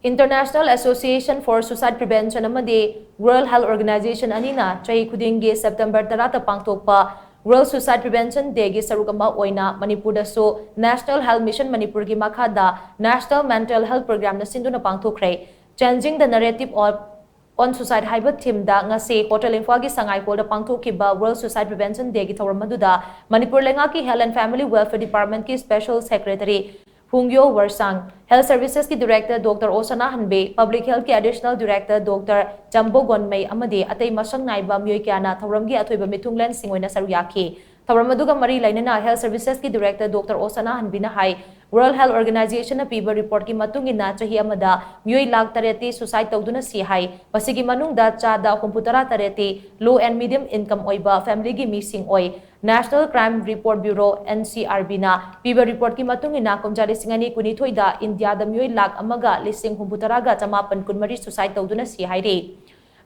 International Association for Suicide Prevention amadi World Health Organization anina chahi khuding gi September 10 pangthokpa World Suicide Prevention Day gi saruk ama oina Manipur dasu National Health Mission Manipur gi makha da National Mental Health Program na shinduna pangthokkhre changing the narrative on suicide haiba theme da ngase hotel info gi sangai hol da pangthokhiba World Suicide Prevention Day gi thoram maduda Manipur lenga ki Health and Family Welfare Department ki Special Secretary Hungyo Warsang, Health Services ki Director Dr. Osana Hanbe, Public Health ki Additional Director Dr. Jambo Gonmei amadi atay masang naiba myoy kyana thawram gi athoiba mithunglen singoina saruyaki. Thawram maduga mari lainana Health Services ki Director Dr. Osana Hanbe na hai World Health Organization na piba report ki matungina chahi amada myoy lag tareti suicide tawduna si hai pasigi manungda chada komputara tareti low and medium income oiba family gi missing oi National Crime Report Bureau NCRB na piba report ki matungina komja lisingani kunithoi da India da myoy lag amaga lising humputaraga chamapan kunmari suicide tawduna si hai re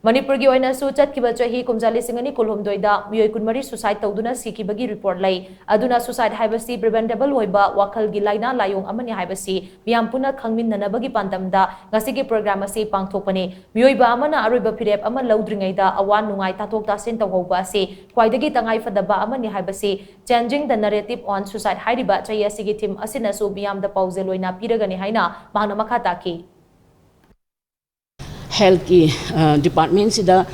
Manipur gi oina su chatkiba chahi komja lisingani kulhumdoi da myoy kunmari suicide tawduna sikibagi report lai aduna suicide haibasi preventable hoiba wakhal gi laina layong amani haibasi miyam puna khangmin nanabagi pantamda ngasigi program asi pangthokpani myoy ba amana aroiba firep ama laudringai da awan nungai tathok tasin tawhauba asi khwaidagi tangai fadaba amani haibasi changing the narrative on suicide haidiba chahi asigi theme asina su miyam da pauzeloina piragani haina mahna makha taki Health ki department sida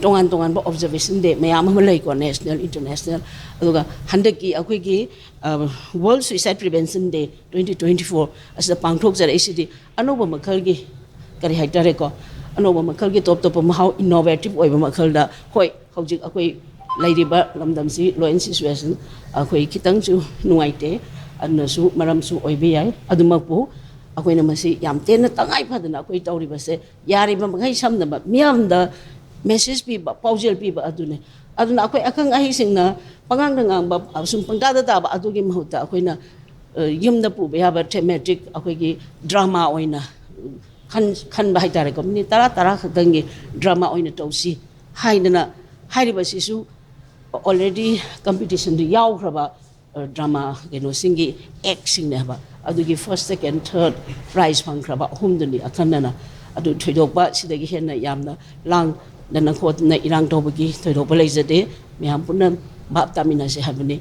tongan observation day mayam malai ko national international aduga handak ki akoi ki World Suicide Prevention Day 2024 as the pangthok jar acd anoba makhal gi kari haitare ko anoba makhal gi top mahau innovative oiba makhal da hoi hojik akoi lairiba lamdam si law and situation akoi kitang chu nuaite anasu maram su oibe yai adumapu akoi namasi yam tena tangai phadana akoi tauri base yari ba magai samna ba miam da message pi ba paujel pi ba adune aduna akoi akang ahi singna pangang ngang ba sum pangda da ba adugi mahuta akoi na yumda pu ba ba thematic akoi gi drama oina khan ba haitare ko ni tara khadangi drama oina tausi haidana hairiba sisu already competition du yaw khraba drama geno singi acting ne ba adugi first second third prize pangkraba humduni akhanana adu thoidokba sidagi henna yamna lang dana khot na irang tobagi thoidokba leijade miyam punam bap tamina se habni